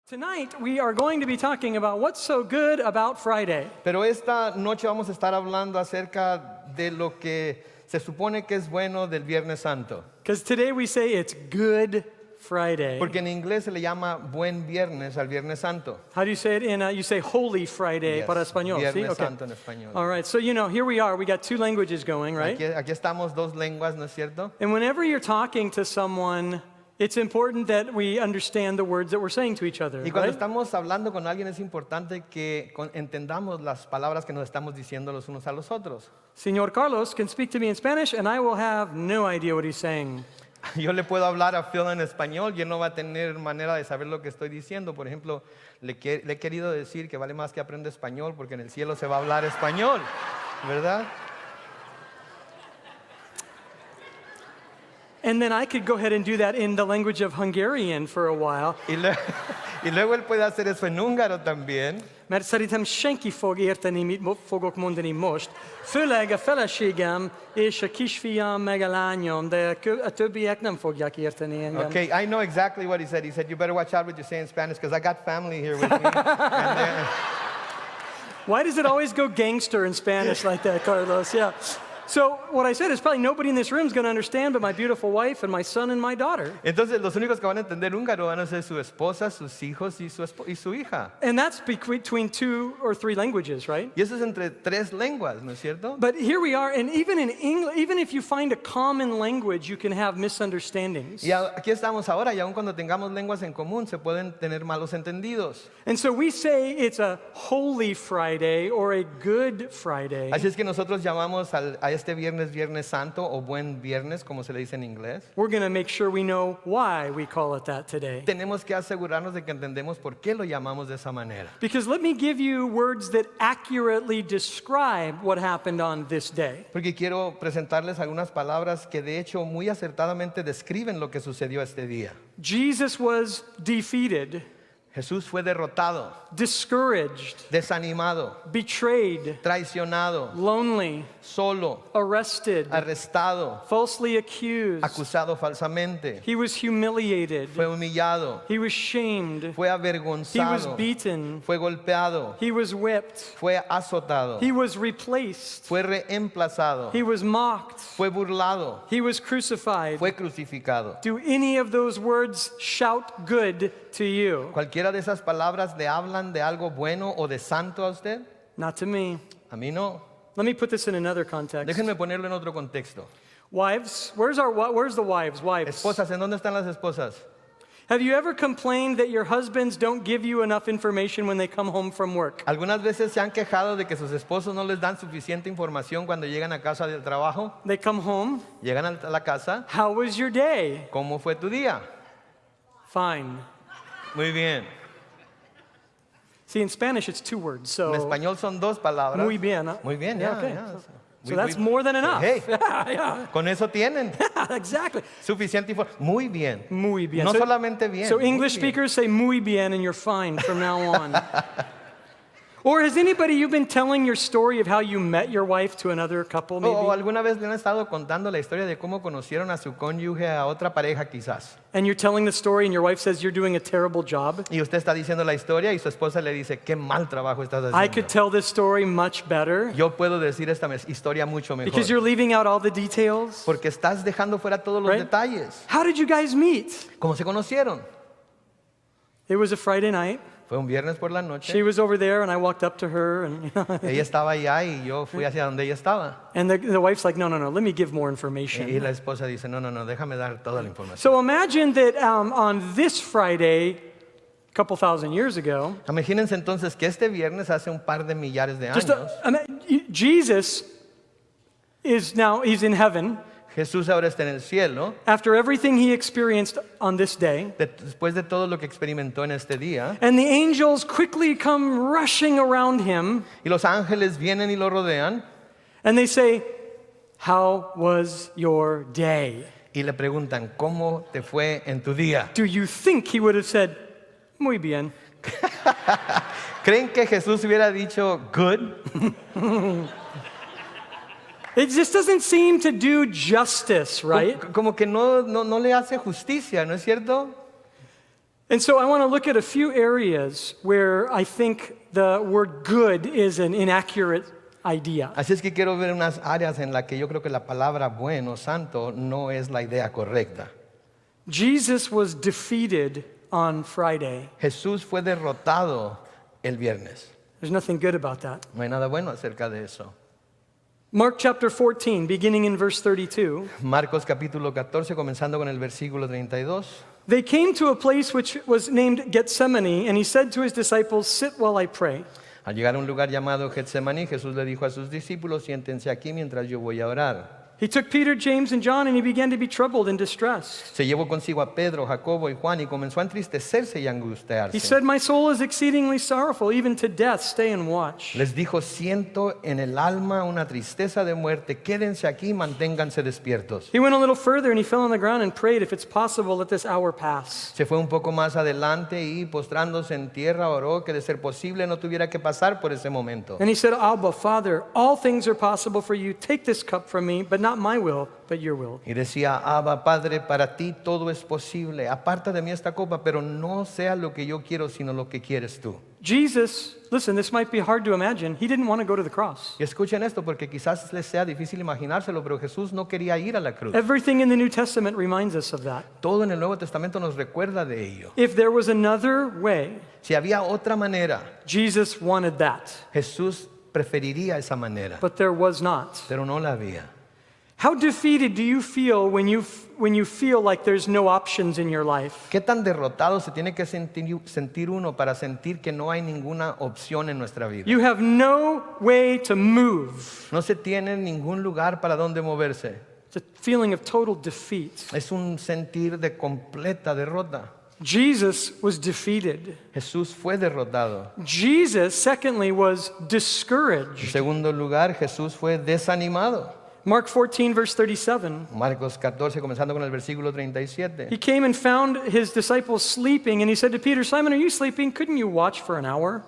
Tonight we are going to be talking about what's so good about Friday. Pero esta noche vamos a estar hablando acerca de lo que se supone que es bueno del Viernes Santo. Because today we say it's Good Friday. Porque en inglés se le llama Buen Viernes al Viernes Santo. How do you say it? You say Holy Friday para español. Viernes ¿sí? Okay. Santo en español. All right, so here we are. We got two languages going, right? Aquí estamos dos lenguas, ¿no es cierto? And whenever you're talking to someone, it's important that we understand the words that we're saying to each other, Y cuando right? estamos hablando con alguien es importante que entendamos las palabras que nos estamos diciendo los unos a los otros. Señor Carlos can speak to me in Spanish and I will have no idea what he's saying. Yo le puedo hablar a Phil en español y él no va a tener manera de saber lo que estoy diciendo. Por ejemplo, le he querido decir que vale más que aprenda español porque en el cielo se va a hablar español, ¿verdad? And then I could go ahead and do that in the language of Hungarian for a while. Y luego él puede hacer eso en húngaro también. Mert szerintem senki fog érteni, mit fogok mondani most. Főleg a feleségem és a kisfiam meg a lányom, de a többiek nem fogják érteni engem. Okay, I know exactly what he said. He said, you better watch out what you say in Spanish because I got family here with me. And then, Why does it always go gangster in Spanish like that, Carlos? Yeah. So what I said is probably nobody in this room is going to understand but my beautiful wife and my son and my daughter. entonces los únicos que van a entender húngaro van a ser su esposa, sus hijos y su hija. And that's between two or three languages, right? Y eso es entre tres lenguas, ¿no es cierto? But here we are, and even in English, even if you find a common language, you can have misunderstandings. Y aquí estamos ahora y aun cuando tengamos lenguas en común se pueden tener malos entendidos. And so we say it's a Holy Friday or a Good Friday. Así es que nosotros llamamos a este viernes Viernes Santo o Buen Viernes, como se le dice en inglés. We're going to make sure we know why we call it that today. Tenemos que asegurarnos de que entendemos por qué lo llamamos de esa manera. Because let me give you words that accurately describe what happened on this day. Porque quiero presentarles algunas palabras que de hecho muy acertadamente describen lo que sucedió este día. Jesus was defeated, Jesús fue derrotado, discouraged, desanimado, betrayed, traicionado, lonely, solo, arrested, arrestado, falsely accused. acusado falsamente, He was humiliated. fue humillado, He was shamed. fue He was avergonzado, beaten. fue golpeado, He was whipped. fue azotado, He was replaced. fue reemplazado, He was mocked. fue burlado, He was crucified. fue crucificado. Do any of those words shout good to you? ¿Cualquiera de esas palabras le hablan de algo bueno o de santo a usted? Not to me. A mí no. Let me put this in another context. Déjenme ponerlo en otro contexto. Wives, where's the wives? Wives. Esposas, ¿en dónde están las esposas? Have you ever complained that your husbands don't give you enough information when they come home from work? ¿Algunas veces se han quejado de que sus esposos no les dan suficiente información cuando llegan a casa del trabajo? They come home. Llegan a la casa, How was your day? ¿cómo fue tu día? Fine. Muy bien. See, in Spanish it's two words. So En español son dos palabras. muy bien. Huh? Muy bien, Yeah, ya, okay. ya. So that's more than enough. Hey, Yeah, con eso tienen exactly. suficiente información. Muy bien. Muy bien. No solamente bien. So muy English bien. speakers say muy bien and you're fine from now on. Or has anybody, you've been telling your story of how you met your wife to another couple maybe? O alguna vez le han estado contando la historia de cómo conocieron a su cónyuge a otra pareja quizás. And you're telling the story and your wife says you're doing a terrible job? Y usted está diciendo la historia y su esposa le dice, qué mal trabajo estás I could haciendo. tell this story much better Yo puedo decir esta historia mucho mejor. because you're leaving out all the details. Porque estás dejando fuera todos los Right? detalles. How did you guys meet? ¿Cómo se conocieron? It was a Friday night. Fue un viernes por la She noche. was over there and I walked up to her and Ella estaba allá y yo fui hacia donde ella estaba. and the wife's like, no, let me give more Y information. la esposa dice, no, déjame dar toda la información. So imagine that on this Friday, a couple thousand years ago, Imagínense entonces que este viernes, hace un par de millares de just años, Jesus he's in heaven. Jesús ahora está en el cielo. After everything he experienced on this day, Después de todo lo que experimentó en este día, and the angels quickly come rushing around him, y los ángeles vienen y lo rodean and they say, how was your day? y le preguntan, ¿cómo te fue en tu día? Do you think he would have said, muy bien? ¿Creen que Jesús hubiera dicho, good? It just doesn't seem to do justice, right? Como que no le hace justicia, ¿no es cierto? And so I want to look at a few areas where I think the word good is an inaccurate idea. Así es que quiero ver unas áreas en las que yo creo que la palabra bueno, santo, no es la idea correcta. Jesus was defeated on Friday. Jesús fue derrotado el viernes. There's nothing good about that. No hay nada bueno acerca de eso. Mark chapter 14, beginning in verse 32. Marcos capítulo 14, comenzando con el versículo 32. They came to a place which was named Gethsemane, and he said to his disciples, "Sit while I pray." Al llegar a un lugar llamado Getsemaní, Jesús le dijo a sus discípulos, siéntense aquí mientras yo voy a orar. He took Peter, James, and John, and he began to be troubled and distressed. Se llevó consigo a Pedro, Jacobo y Juan y comenzó a entristecerse y a He angustiarse. said, "My soul is exceedingly sorrowful, even to death. Stay and watch." Les dijo, siento en el alma una tristeza de muerte, quédense aquí, manténganse despiertos. He went a little further and he fell on the ground and prayed, "If it's possible, let this hour pass." Se fue un poco más adelante y postrándose en tierra oró que de ser posible no tuviera que pasar por ese momento. And he said, "Abba, Father, all things are possible for you. Take this cup from me, but not my will, but your will." Y decía, Abba, Padre, para ti todo es posible. Aparta de mí esta copa, pero no sea lo que yo quiero, sino lo que quieres tú. Jesus, listen, this might be hard to imagine. He didn't want to go to the cross. Y escuchen esto porque quizás les sea difícil imaginárselo, pero Jesús no quería ir a la cruz. Everything in the New Testament reminds us of that. Todo en el Nuevo Testamento nos recuerda de ello. If there was another way, Si había otra manera, Jesus wanted that, Jesús preferiría esa manera, but there was not. pero no la había. How defeated do you feel when you feel like there's no options in your life? ¿Qué tan derrotado se tiene que sentir uno para sentir que no hay ninguna opción en nuestra vida? You have no way to move. No se tiene ningún lugar para donde moverse. It's a feeling of total defeat. Es un sentir de completa derrota. Jesus was defeated. Jesús fue derrotado. Jesus, secondly, was En discouraged. segundo lugar, Jesús fue desanimado. Mark 14, verse 37. Marcos 14, comenzando con el versículo 37. He came and found his disciples sleeping, and he said to Peter, "Simon, are you sleeping? Couldn't you watch for an hour?"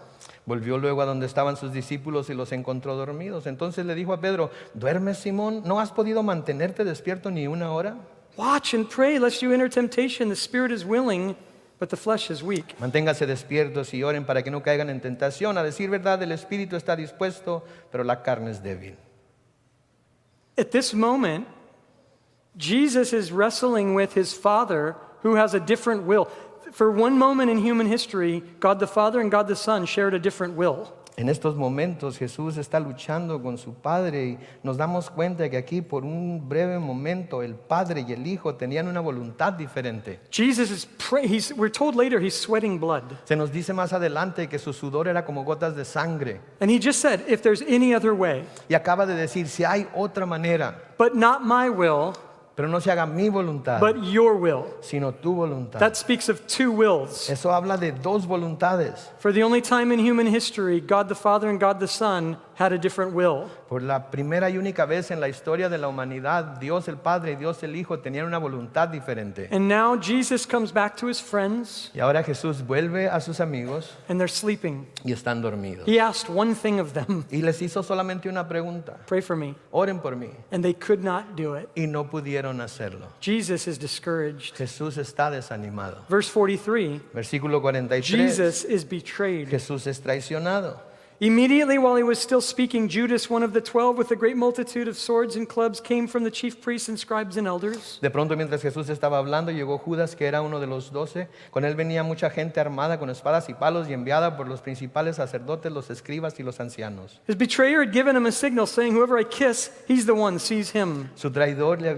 Volvió luego a donde estaban sus discípulos y los encontró dormidos. Entonces le dijo a Pedro, ¿duermes, Simón? ¿No has podido mantenerte despierto ni una hora? Watch and pray lest you enter temptation. The spirit is willing, but the flesh is weak. Manténganse despiertos y oren para que no caigan en tentación. A decir verdad, el espíritu está dispuesto, pero la carne es débil. At this moment, Jesus is wrestling with his Father who has a different will. For one moment in human history, God the Father and God the Son shared a different will. En estos momentos Jesús está luchando con su Padre y nos damos cuenta que aquí por un breve momento el Padre y el Hijo tenían una voluntad diferente. Jesus is we're told later he's sweating blood. Se nos dice más adelante que su sudor era como gotas de sangre. And he just said, "If there's any other way, Y acaba de decir, si hay otra manera, but not my will, pero no se haga mi voluntad, but your will." sino tu voluntad. That speaks of two wills. Eso habla de dos voluntades. For the only time in human history, God the Father and God the Son had a different will. Por la primera y única vez en la historia de la humanidad, Dios el Padre y Dios el Hijo tenían una voluntad diferente. And now Jesus comes back to his friends, Y ahora Jesús vuelve a sus amigos and they're sleeping. y están dormidos. He asked one thing of them, Y les hizo solamente una pregunta. "Pray for me." Oren por mí. And they could not do it. Y no pudieron hacerlo. Jesus is discouraged. Jesús está desanimado. Verse 43, Versículo 43. Jesus is betrayed. Jesús es traicionado. Immediately while he was still speaking, Judas, one of the 12, with a great multitude of swords and clubs, came from the chief priests and scribes and elders. De pronto, mientras Jesús estaba hablando, llegó Judas, que era uno de los 12. Con él venía mucha gente armada con espadas y palos y enviada por los principales sacerdotes, los escribas y los ancianos. His betrayer had given him a signal saying, "Whoever I kiss, he's the one, seize him." Su traidor le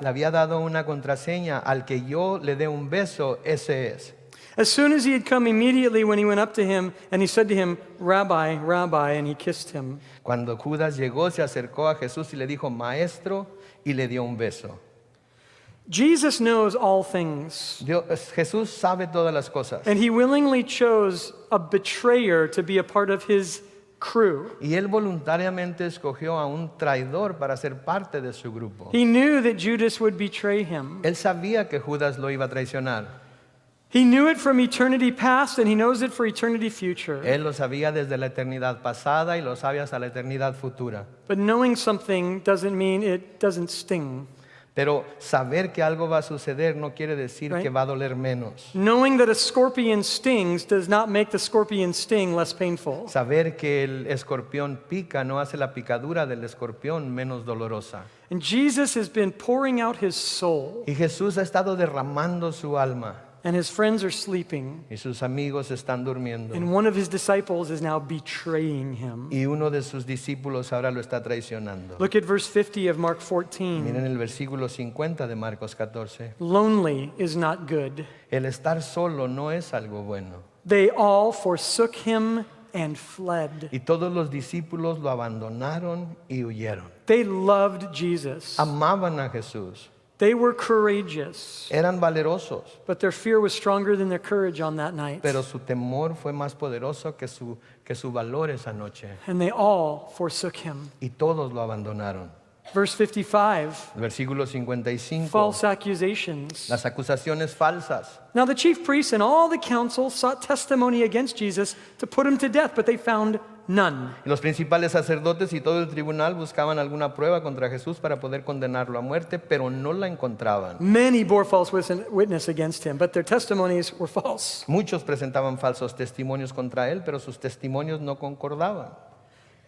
había dado una contraseña: al que yo le dé un beso, ese es. As soon as he had come, immediately when he went up to him, and he said to him, "Rabbi, Rabbi," and he kissed him. Cuando Judas llegó, se acercó a Jesús y le dijo, Maestro, y le dio un beso. Jesus knows all things, Jesús sabe todas las cosas. and he willingly chose a betrayer to be a part of his crew. Y él voluntariamente escogió a un traidor para ser parte de su grupo. He knew that Judas would betray him. Él sabía que Judas lo iba a traicionar. He knew it from eternity past, and he knows it for eternity future. Él lo sabía desde la eternidad pasada y lo sabe hasta la eternidad futura. But knowing something doesn't mean it doesn't sting. Pero saber que algo va a suceder no quiere decir Right. que va a doler menos. Knowing that a scorpion stings does not make the scorpion sting less painful. Saber que el escorpión pica no hace la picadura del escorpión menos dolorosa. And Jesus has been pouring out his soul, Y Jesús ha estado derramando su alma and his friends are sleeping, y sus amigos están durmiendo. and one of his disciples is now betraying him. Y uno de sus discípulos ahora lo está traicionando. Look at verse 50 of Mark 14. Miren el versículo 50 de Marcos 14. Lonely is not good. El estar solo no es algo bueno. They all forsook him and fled. Y todos los discípulos lo abandonaron y huyeron. They loved Jesus. Amaban a Jesús. They were courageous, Eran valerosos, but their fear was stronger than their courage on that night. pero su temor fue más poderoso que su valor esa noche. And they all forsook him. Y todos lo abandonaron. Verse 55, Versículo 55. false accusations. Las acusaciones falsas. Now the chief priests and all the council sought testimony against Jesus to put him to death, but they found none. Y los principales sacerdotes y todo el tribunal buscaban alguna prueba contra Jesús para poder condenarlo a muerte, pero no la encontraban. Many bore false witness against him, but their testimonies were false. Muchos presentaban falsos testimonios contra él, pero sus testimonios no concordaban.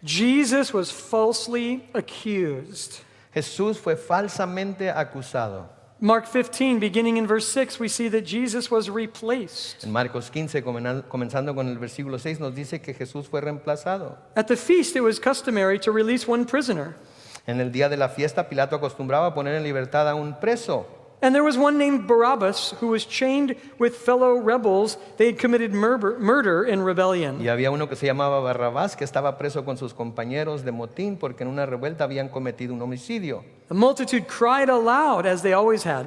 Jesus was falsely accused. Jesús fue falsamente acusado. Mark 15, beginning in verse 6, we see that Jesus was replaced. En Marcos 15, comenzando con el versículo 6, nos dice que Jesús fue reemplazado. At the feast, it was customary to release one prisoner. En el día de la fiesta, Pilato acostumbraba poner en libertad a un preso. And there was one named Barabbas who was chained with fellow rebels. They had committed murder in rebellion. Y había uno que se llamaba Barrabás, que estaba preso con sus compañeros de motín porque en una revuelta habían cometido un homicidio. The multitude cried aloud, as they always had.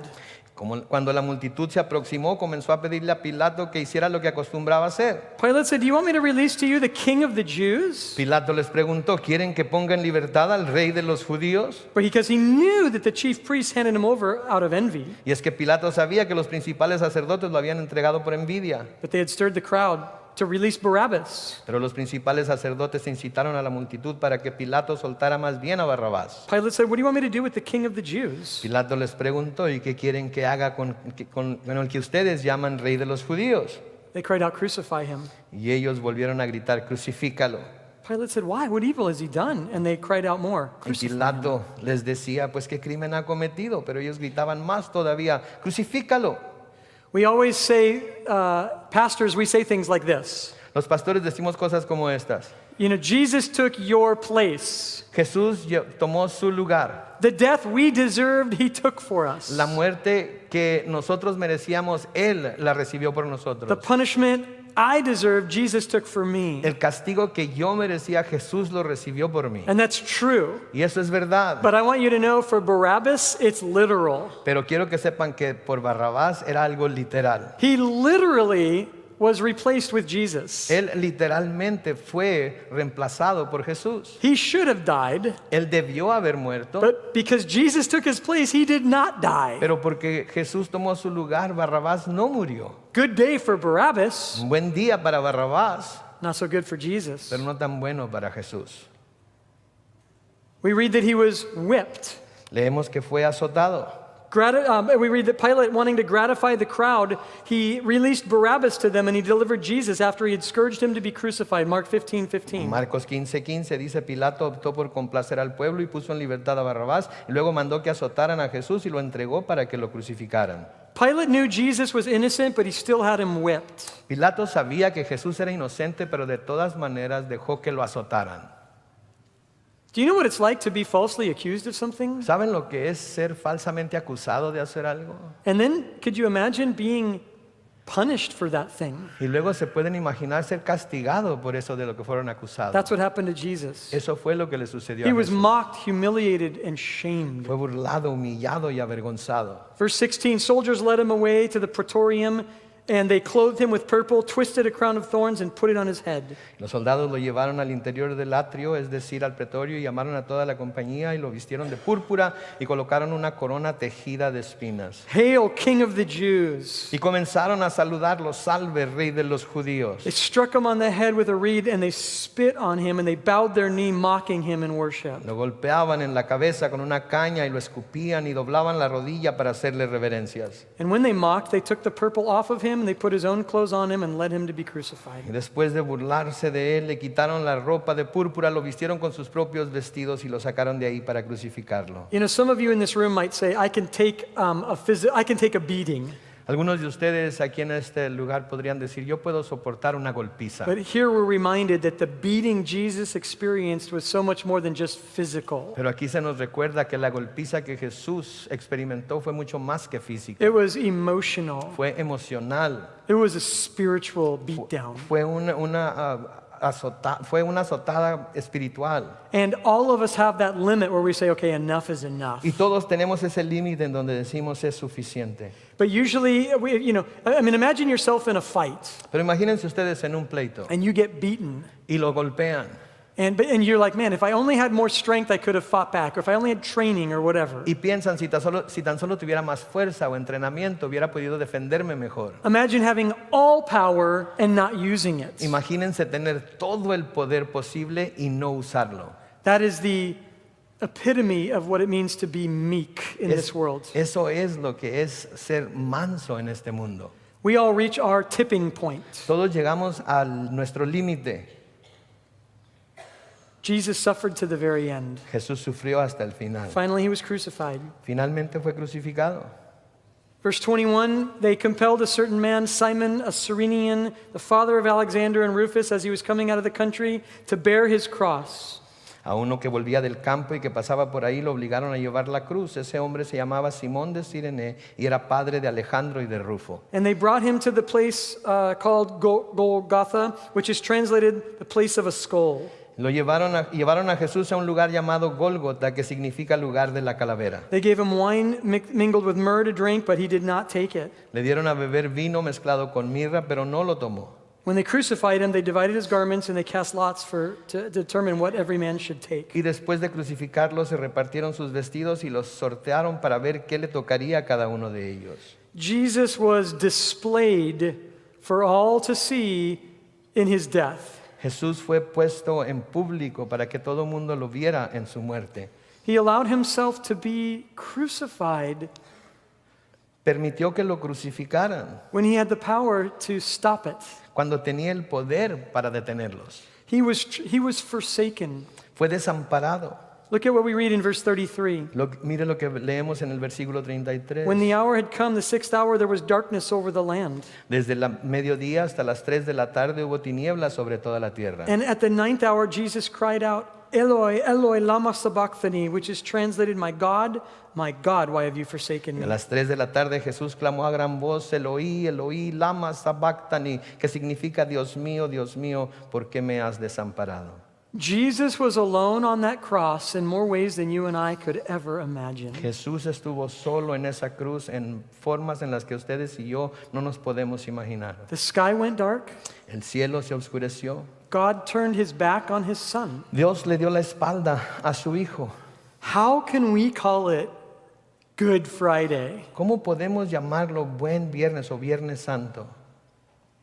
Cuando la multitud se aproximó, comenzó a pedirle a Pilato que hiciera lo que acostumbraba hacer. Pilate said, "Do you want me to release to you the king of the Jews?" Pilato les preguntó, ¿quieren que ponga en libertad al rey de los judíos? Because he knew that the chief priests handed him over out of envy, Y es que Pilato sabía que los principales sacerdotes lo habían entregado por envidia. but they had stirred the crowd to release Barabbas. Pero los principales sacerdotes incitaron a la multitud para que Pilato soltara más bien a Barrabás. Pilate said, "What do you want me to do with the king of the Jews?" Pilato les preguntó, ¿y qué quieren que haga con el que ustedes llaman rey de los judíos? They cried out, "Crucify him." Y ellos volvieron a gritar, crucifícalo. Pilate said, "Why? What evil has he done?" And they cried out more, Y "Crucify him." Pilato les decía, pues qué crimen ha cometido, pero ellos gritaban más todavía, crucifícalo. We always say, pastors, we say things like this. Los pastores decimos cosas como estas. You know, Jesus took your place. Jesús tomó su lugar. The death we deserved, he took for us. La muerte que nosotros merecíamos, Él la recibió por The nosotros. punishment I deserved, Jesus took for me. El castigo que yo merecía, Jesús lo recibió por mí. And that's true. Y eso es verdad. But I want you to know for Barabbas, it's literal. Pero quiero que sepan que por Barrabás era algo literal. He literally was replaced with Jesus. Él literalmente fue reemplazado por Jesús. He should have died, Él debió haber muerto, but because Jesus took his place, he did not die. pero porque Jesús tomó su lugar, Barrabás no murió. Good day for Barabbas, Un buen día para Barrabás, not so good for Jesus. pero no tan bueno para Jesús. We read that he was whipped. Leemos que fue azotado. We read that Pilate, wanting to gratify the crowd, he released Barabbas to them and he delivered Jesus after he had scourged him to be crucified. Mark 15:15. Marcos 15:15 dice, Pilato optó por complacer al pueblo y puso en libertad a Barrabás y luego mandó que azotaran a Jesús y lo entregó para que lo crucificaran. Pilate knew Jesus was innocent, but he still had him whipped. Pilato sabía que Jesús era inocente, pero de todas maneras dejó que lo azotaran. Do you know what it's like to be falsely accused of something? ¿Saben lo que es ser falsamente acusado de hacer algo? And then could you imagine being punished for that thing? Y luego se pueden imaginar ser castigado por eso de lo que fueron acusados. That's what happened to Jesus. Eso fue lo que le sucedió a He was Jesús. mocked, humiliated, and shamed. Fue burlado, humillado y avergonzado. Verse 16, soldiers led him away to the praetorium And they clothed him with purple, twisted a crown of thorns, and put it on his head. Los soldados lo llevaron al interior del atrio, es decir, al pretorio, y llamaron a toda la compañía y lo vistieron de púrpura y colocaron una corona tejida de espinas. Hail, King of the Jews! Y comenzaron a saludarlo, salve, rey de los judíos. They struck him on the head with a reed, and they spit on him, and they bowed their knee, mocking him in worship. Lo golpeaban en la cabeza con una caña y lo escupían y doblaban la rodilla para hacerle reverencias. And when they mocked, they took the purple off of him, and they put his own clothes on him and led him to be crucified. Y después de burlarse de él, le quitaron la ropa de púrpura, lo vistieron con sus propios vestidos y lo sacaron de ahí para crucificarlo. You know, some of you in this room might say, I can take a beating. Algunos de ustedes aquí en este lugar podrían decir, yo puedo soportar una golpiza. But here we're reminded that the beating Jesus experienced was so much more than just physical. Pero aquí se nos recuerda que la golpiza que Jesús experimentó fue mucho más que física. It was emotional. Fue emocional. It was a spiritual beatdown. Fue una azotada espiritual. And all of us have that limit where we say, okay, enough is enough. Y todos tenemos ese límite en donde decimos es suficiente. But usually, imagine yourself in a fight Pero imagínense ustedes en un pleito and you get beaten. y lo golpean. And you're like, man, if I only had more strength, I could have fought back. Or if I only had training or whatever. Y piensan, si tan solo tuviera más fuerza o entrenamiento, hubiera podido defenderme mejor. Imagine having all power and not using it. Imagínense tener todo el poder posible y no usarlo. That is the epitome of what it means to be meek in this world. Eso es lo que es ser manso en este mundo. We all reach our tipping point. Todos llegamos a nuestro límite. Jesus suffered to the very end. Jesús sufrió hasta el final. Finally, he was crucified. Finalmente fue crucificado. Verse 21, they compelled a certain man, Simon, a Cyrenian, the father of Alexander and Rufus, as he was coming out of the country, to bear his cross. A uno que volvía del campo y que pasaba por ahí lo obligaron a llevar la cruz. Ese hombre se llamaba Simón de Cirene y era padre de Alejandro y de Rufo. And they brought him to the place called Golgotha, which is translated the place of a skull. Llevaron a Jesús a un lugar llamado Gólgota, que significa lugar de la calavera. They gave him wine mingled with myrrh to drink, but he did not take it. Le dieron a beber vino mezclado con mirra, pero no lo tomó. When they crucified him, they divided his garments and they cast lots to determine what every man should take. Y después de crucificarlo, se repartieron sus vestidos y los sortearon para ver qué le tocaría a cada uno de ellos. Jesus was displayed for all to see in his death. Jesús fue puesto en público para que todo el mundo lo viera en su muerte. He allowed himself to be crucified Permitió que lo crucificaran when he had the power to stop it. cuando tenía el poder para detenerlos. He was forsaken. Fue desamparado. Look at what we read in verse 33. Mire lo que leemos en el versículo 33. When the hour had come, the 6th hour, there was darkness over the land. Desde el mediodía hasta las 3 de la tarde hubo tinieblas sobre toda la tierra. And at the 9th hour, Jesus cried out, Eloi, Eloi, lama sabachthani, which is translated, my God, why have you forsaken A me? las 3 de la tarde Jesús clamó a gran voz, Eloí, Eloí, lama sabachthani, que significa, Dios mío, ¿por qué me has desamparado? Jesus was alone on that cross in more ways than you and I could ever imagine. Jesús estuvo solo en esa cruz en formas en las que ustedes y yo no nos podemos imaginar. The sky went dark. El cielo se oscureció. God turned his back on his son. Dios le dio la espalda a su hijo. How can we call it Good Friday? ¿Cómo podemos llamarlo buen viernes o viernes santo?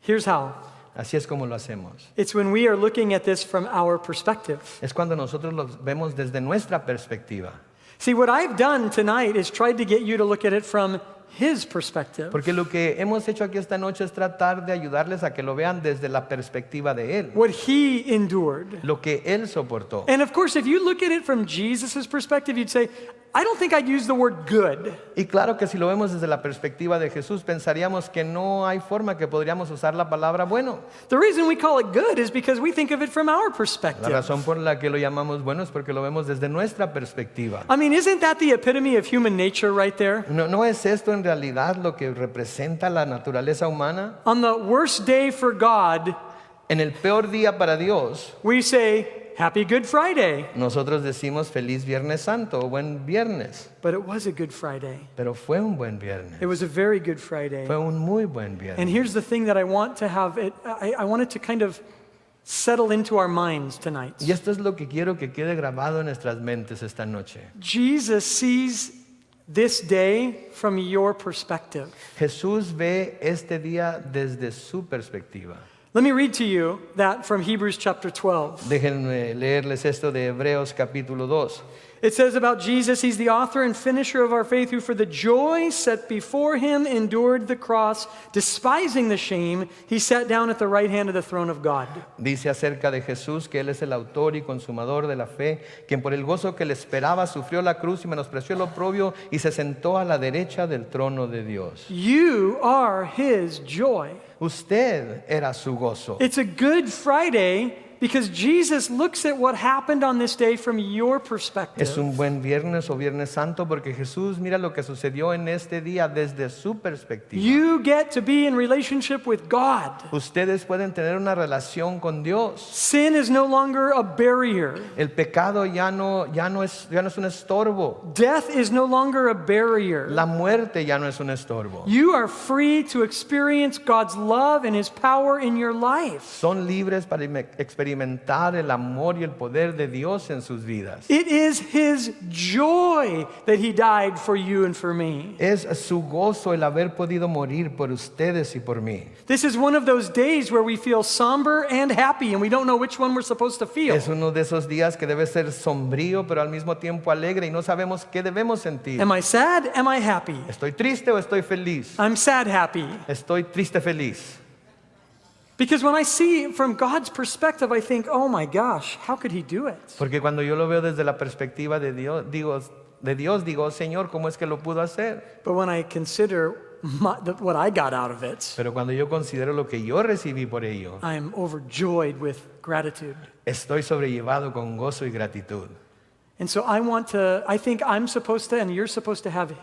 Here's how. Así es como lo hacemos. It's when we are looking at this from our perspective. Es cuando nosotros lo vemos desde nuestra perspectiva. See, what I've done tonight is tried to get you to look at it from his perspective. Porque lo que hemos hecho aquí esta noche es tratar de ayudarles a que lo vean desde la perspectiva de él. What he endured. Lo que él soportó. And of course, if you look at it from Jesus' perspective, you'd say, I don't think I'd use the word good. Y claro que si lo vemos desde la perspectiva de Jesús, pensaríamos que no hay forma que podríamos usar la palabra bueno. The reason we call it good is because we think of it from our La perspective. razón por la que lo llamamos bueno es porque lo vemos desde nuestra perspectiva. I mean, isn't that the epitome of human nature right there? ¿No es esto en realidad lo que representa la naturaleza humana? On the worst day for God, En el peor día para Dios, we say, Happy Good Friday. Nosotros decimos feliz Viernes Santo o buen viernes, But it was a Good Friday. pero fue un buen viernes. It was a very good Friday. Fue un muy buen And viernes. here's the thing that I want to have it, I want it to kind of settle into our minds tonight. Y esto es lo que quiero que quede grabado en nuestras mentes esta noche. Jesus sees this day from your perspective. Jesús ve este día desde su perspectiva. Let me read to you that from Hebrews chapter 12. Déjenme leerles esto de Hebreos capítulo 2. It says about Jesus, he's the author and finisher of our faith, who for the joy set before him endured the cross, despising the shame. He sat down at the right hand of the throne of God. Dice acerca de Jesús que Él es el autor y consumador de la fe, quien por el gozo que le esperaba sufrió la cruz y menospreció el oprobio y se sentó a la derecha del trono de Dios. You are his joy. Usted era su gozo. It's a Good Friday because Jesus looks at what happened on this day from your perspective. Es un buen viernes o viernes santo porque Jesús mira lo que sucedió en este día desde su perspectiva. You get to be in relationship with God. Ustedes pueden tener una relación con Dios. Sin is no longer a barrier. El pecado ya no es un estorbo. Death is no longer a barrier. La muerte ya no es un estorbo. You are free to experience God's love and his power in your life. Son libres para experimentar el amor y el poder de Dios en sus vidas. It is his joy that he died for you and for me. Es su gozo el haber podido morir por ustedes y por mí. This is one of those days where we feel somber and happy and we don't know which one we're supposed to feel. Es uno de esos días que debe ser sombrío, pero al mismo tiempo alegre y no sabemos qué debemos sentir. Am I sad? Am I happy? ¿Estoy triste o estoy feliz? I'm sad happy. Estoy triste feliz. Because when I see from God's perspective, I think, oh my gosh, how could he do it? Porque cuando yo lo veo desde la perspectiva de Dios, digo, Señor, ¿cómo es que lo pudo hacer? But when I consider what I got out of it, Pero cuando yo considero lo que yo recibí por ello, I am overjoyed with gratitude. estoy sobrellevado con gozo y gratitud. And so I think I'm supposed to, and you're supposed to have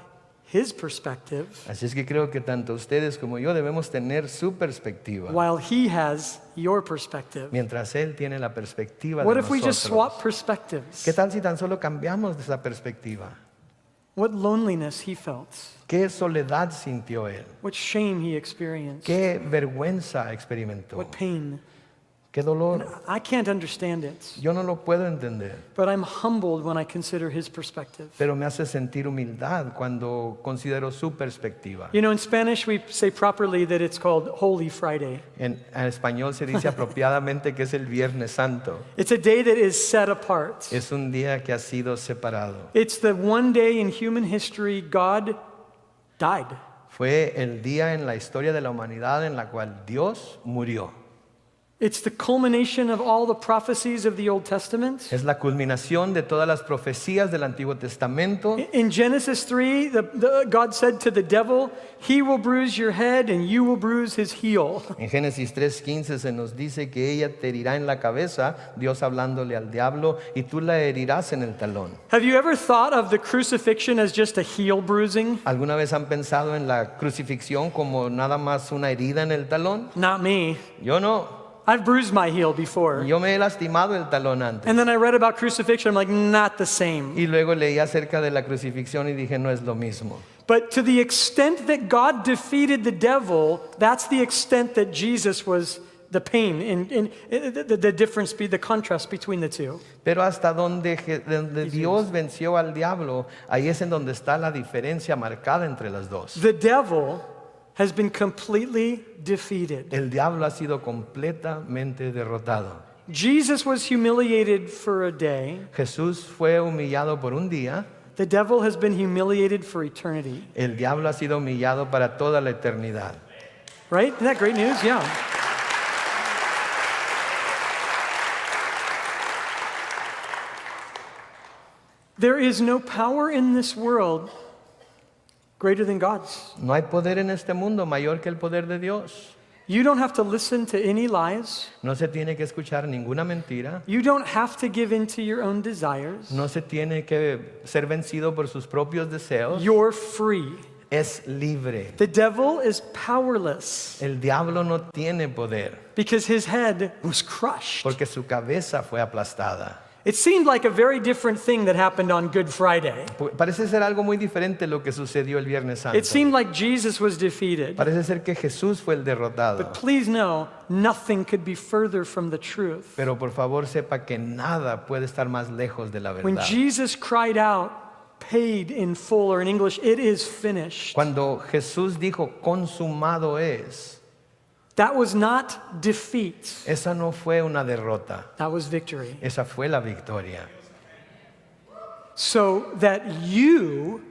his perspective Así es que creo que tanto ustedes como yo debemos tener su perspectiva, while he has your perspective. mientras Él tiene la perspectiva What de if we just swap nosotros. perspectives? ¿Qué tal si tan solo cambiamos de esa perspectiva? What loneliness he felt, ¿Qué soledad sintió Él? what shame he experienced, ¿Qué vergüenza experimentó? what pain. ¿Qué dolor? I can't understand it, Yo no lo puedo entender, but I'm humbled when I consider his perspective. pero me hace sentir humildad cuando considero su perspectiva. You know, in Spanish we say properly that it's called Holy Friday. En español se dice apropiadamente que es el Viernes Santo. It's a day that is set apart. Es un día que ha sido separado. It's the one day in human history God died. Fue el día en la historia de la humanidad en la cual Dios murió. It's the culmination of all the prophecies of the Old Testament. Es la culminación de todas las profecías del Antiguo Testamento. In Genesis 3, God said to the devil, he will bruise your head and you will bruise his heel. En Génesis 3:15 se nos dice que ella te herirá en la cabeza, Dios hablándole al diablo, y tú la herirás en el talón. Have you ever thought of the crucifixion as just a heel bruising? ¿Alguna vez han pensado en la crucifixión como nada más una herida en el talón? Not me. Yo no. I've bruised my heel before. Yo me he lastimado el talón antes. And then I read about crucifixion, I'm like, not the same. Y luego leí acerca de la crucifixión y dije, no es lo mismo. But to the extent that God defeated the devil, that's the extent that Jesus was the pain, in the difference, the contrast between the two. Pero hasta donde Dios venció al diablo, ahí es en donde está la diferencia marcada entre las dos. The devil has been completely defeated. El diablo ha sido completamente derrotado. Jesus was humiliated for a day. Jesús fue humillado por un día. The devil has been humiliated for eternity. El diablo ha sido humillado para toda la eternidad. Right? Isn't that great news? Yeah. There is no power in this world greater than God's. No hay poder en este mundo mayor que el poder de Dios. You don't have to listen to any lies. No se tiene que escuchar ninguna mentira. You don't have to give in to your own desires. No se tiene que ser vencido por sus propios deseos. You're free. es libre. The devil is powerless El diablo no tiene poder because his head was crushed. porque su cabeza fue aplastada. It seemed like a very different thing that happened on Good Friday. Parece ser algo muy diferente lo que sucedió el Viernes Santo. It seemed like Jesus was defeated. Parece ser que Jesús fue el derrotado. But please know, nothing could be further from the truth. Pero por favor sepa que nada puede estar más lejos de la When verdad. Jesus cried out, paid in full, or in English, it is finished, Cuando Jesús dijo consumado es, that was not defeat, esa no fue una derrota, that was victory. esa fue la victoria. So that you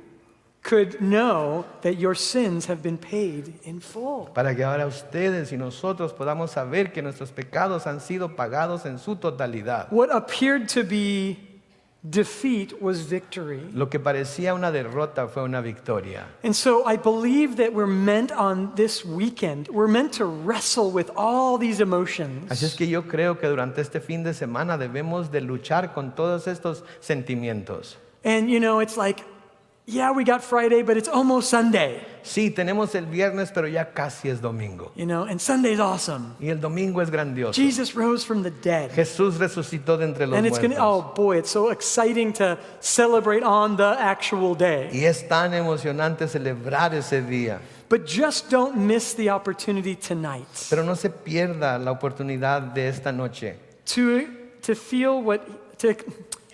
could know that your sins have been paid in full. Para que ahora ustedes y nosotros podamos saber que nuestros pecados han sido pagados en su totalidad. What appeared to be defeat was victory. Lo que parecía una derrota fue una victoria. And so I believe that we're meant on this weekend, we're meant to wrestle with all these emotions. Así es que yo creo que durante este fin de semana debemos de luchar con todos estos sentimientos. And you know, it's like, yeah, we got Friday, but it's almost Sunday. Sí, tenemos el viernes, pero ya casi es domingo. You know, and Sunday's awesome. Y el domingo es grandioso. Jesus rose from the dead. Jesús resucitó de entre los And it's muertos. oh boy, it's so exciting to celebrate on the actual day. Y es tan emocionante celebrar ese día. But just don't miss the opportunity tonight Pero no se pierda la oportunidad de esta noche to feel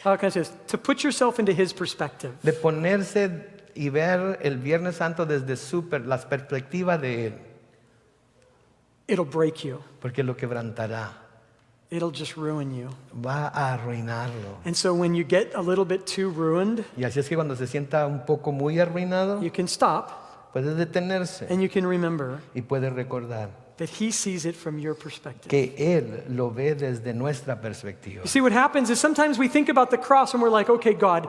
how can I say this? To put yourself into his perspective. de ponerse y ver el Viernes Santo desde la perspectiva de Él, It'll break you. porque lo quebrantará, It'll just ruin you. va a arruinarlo. And so when you get a little bit too ruined, Y así es que cuando se sienta un poco muy arruinado, you can stop puede detenerse and you can remember y puede recordar that he sees it from your perspective. que Él lo ve desde nuestra perspectiva. You see, what happens is sometimes we think about the cross and we're like, okay, God,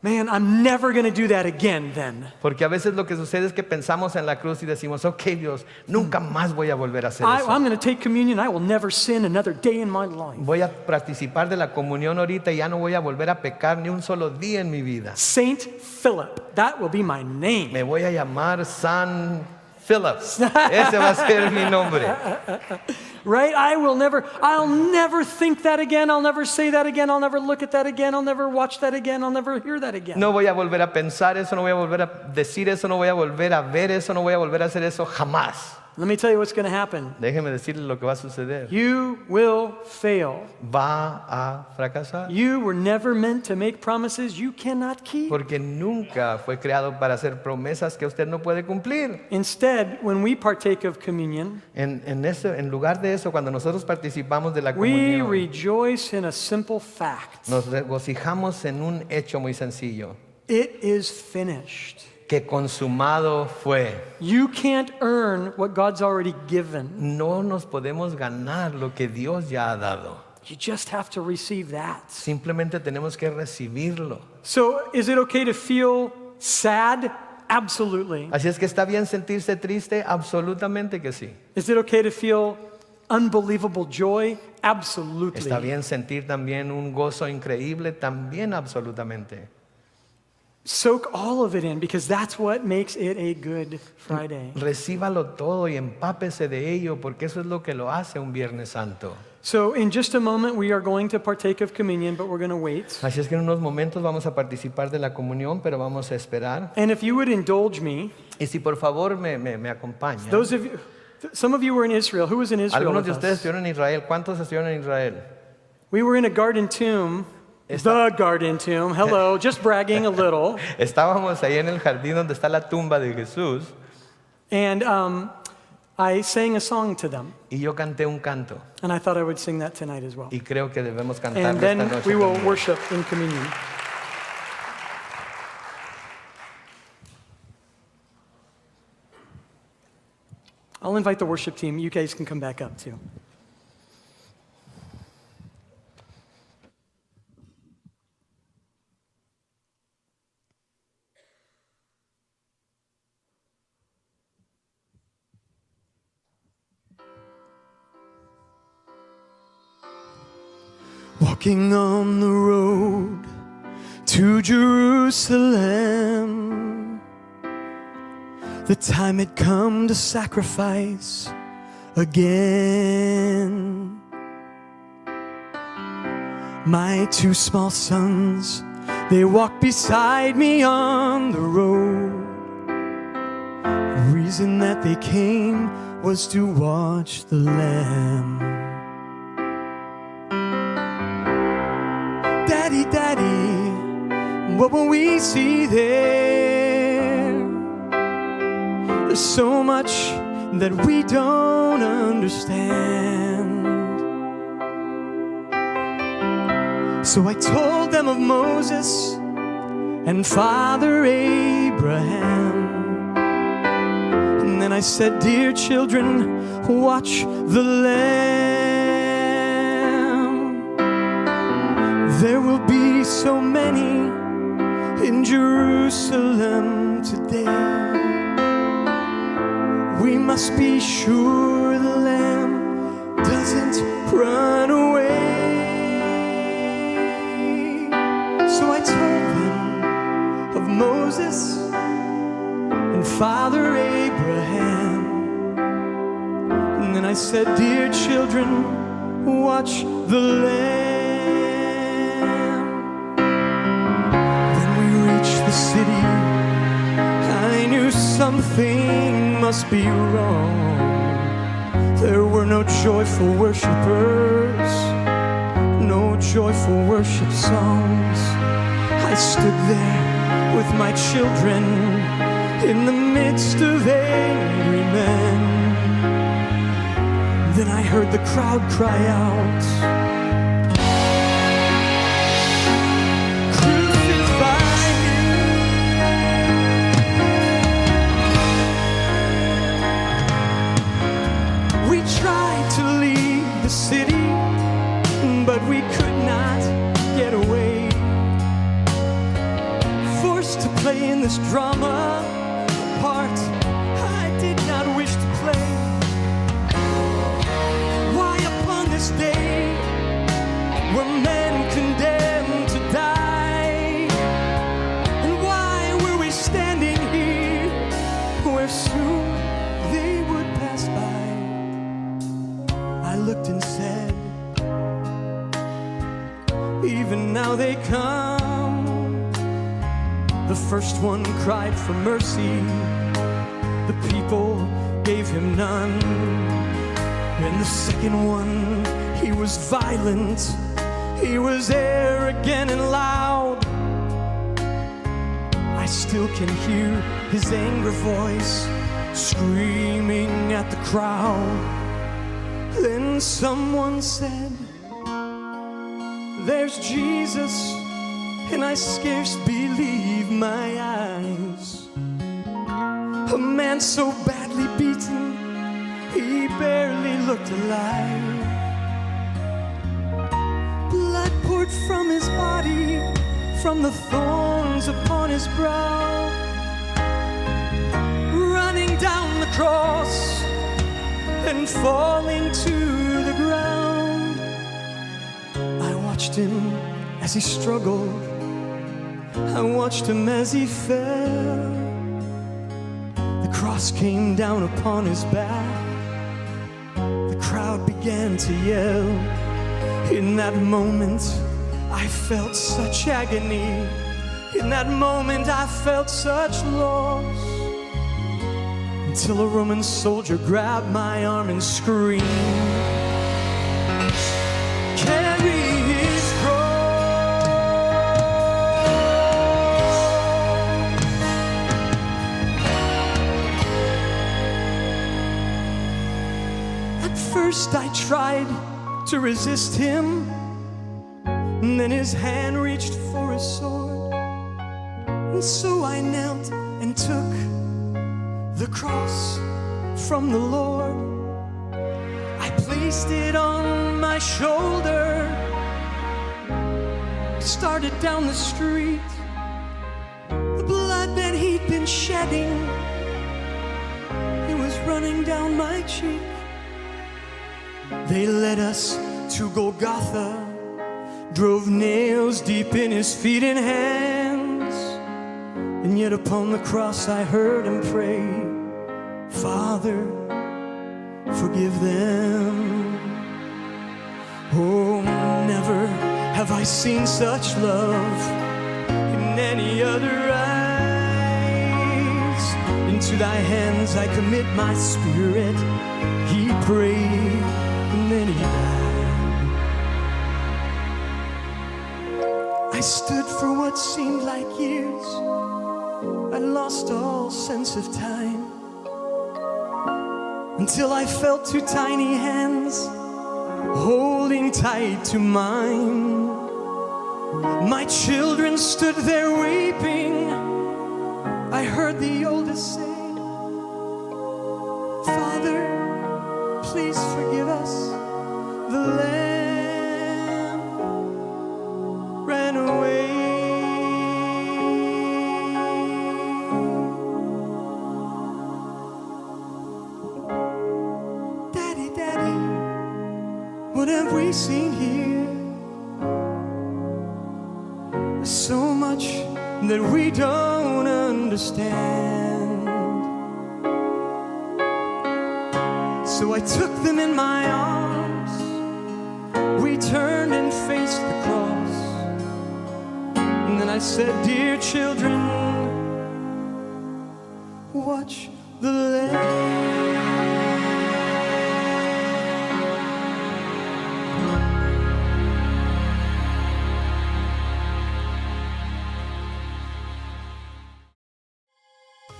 man, I'm never going to do that again then. Porque a veces lo que sucede es que pensamos en la cruz y decimos, ok Dios, nunca más voy a volver a hacer eso. I'm going to take communion. I will never sin another day in my life. Voy a participar de la comunión ahorita y ya no voy a volver a pecar ni un solo día en mi vida. Saint Philip, that will be my name. Me voy a llamar San Philip. Ese va a ser mi nombre. Right? I'll never think that again. I'll never say that again. I'll never look at that again. I'll never watch that again. I'll never hear that again. No voy a volver a pensar eso, no voy a volver a decir eso, no voy a volver a ver eso, no voy a volver a hacer eso jamás. Let me tell you what's going to happen. Déjeme decirle lo que va a suceder. You will fail. Va a fracasar. You were never meant to make promises you cannot keep. Porque nunca fue creado para hacer promesas que usted no puede cumplir. Instead, when we partake of communion, En lugar de eso, cuando nosotros participamos de la we comunión, rejoice in a simple fact. nos regocijamos en un hecho muy sencillo, It is finished. que consumado fue. You can't earn what God's already given. No nos podemos ganar lo que Dios ya ha dado. You just have to receive that. Simplemente tenemos que recibirlo. So, is it okay to feel sad? Absolutely. Así es que está bien sentirse triste, absolutamente que sí. Is it okay to feel unbelievable joy? Absolutely. Está bien sentir también un gozo increíble, también absolutamente. Soak all of it in because that's what makes it a good Friday. Recíbalo todo y empápese de ello porque eso es lo que lo hace un Viernes Santo. So in just a moment we are going to partake of communion, but we're going to wait. Así es que en unos momentos vamos a participar de la comunión, pero vamos a esperar. And if you would indulge me, Y si por favor me acompaña. those of you, some of you were in Israel. Who was in Israel Algunos with de ustedes us? estuvieron en Israel. ¿Cuántos estuvieron en Israel? We were in a garden tomb. The garden tomb. Hello, just bragging a little. Estábamos ahí en el jardín donde está la tumba de Jesús And I sang a song to them. y yo canté un canto And I thought I would sing that tonight as well. y creo que debemos cantarlo And esta then noche. we will también. worship in communion. I'll invite the worship team. You guys can come back up too. Walking on the road to Jerusalem, The time had come to sacrifice again. My 2 small sons, they walked beside me on the road. The reason that they came was to watch the Lamb. Daddy, Daddy, what will we see there? There's so much that we don't understand. So I told them of Moses and Father Abraham. And then I said, dear children, watch the Lamb. There will be so many in Jerusalem today. We must be sure the Lamb doesn't run away. So I told them of Moses and Father Abraham. And then I said, dear children, watch the Lamb. Then we reached the city. I knew something must be wrong. There were no joyful worshipers, no joyful worship songs. I stood there with my children in the midst of angry men. Then I heard the crowd cry out, crucify him. We tried to leave the city, but we could not get away. Forced to play in this drama, a part I did not wish to play. Why upon this day were men condemned to die? And why were we standing here where soon they would pass by? I looked and said, even now they come. The first one cried for mercy, the people gave him none. And the second one, he was violent, he was arrogant and loud. I still can hear his angry voice screaming at the crowd. Then someone said, there's Jesus, and I scarce believe my eyes. A man so badly beaten, he barely looked alive. Blood poured from his body, from the thorns upon his brow, running down the cross and falling to the ground. I watched him as he struggled, I watched him as he fell. The cross came down upon his back. The crowd began to yell. In that moment, I felt such agony. In that moment, I felt such loss. Until a Roman soldier grabbed my arm and screamed, carry his First I tried to resist him, and then his hand reached for his sword. And so I knelt and took the cross from the Lord. I placed it on my shoulder, started down the street. The blood that he'd been shedding, it was running down my cheek. They led us to Golgotha, drove nails deep in his feet and hands. And yet upon the cross I heard him pray, Father, forgive them. Oh, never have I seen such love in any other eyes. Into thy hands I commit my spirit. He prayed and then he died. I stood for what seemed like years. I lost all sense of time, until I felt two tiny hands holding tight to mine. My children stood there weeping. I heard the oldest say, Father, please forgive us. The lamb ran away. Daddy, Daddy, what have we seen here? There's so much that we don't understand. So I took them in my arms. We turned and faced the cross. And then I said, dear children, watch the Lamb.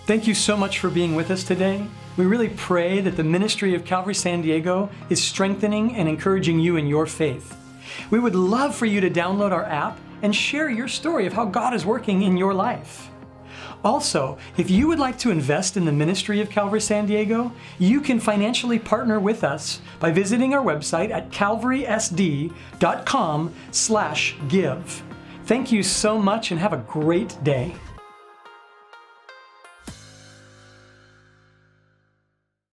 Thank you so much for being with us today. We really pray that the ministry of Calvary San Diego is strengthening and encouraging you in your faith. We would love for you to download our app and share your story of how God is working in your life. Also, if you would like to invest in the ministry of Calvary San Diego, you can financially partner with us by visiting our website at calvarysd.com/give. Thank you so much and have a great day.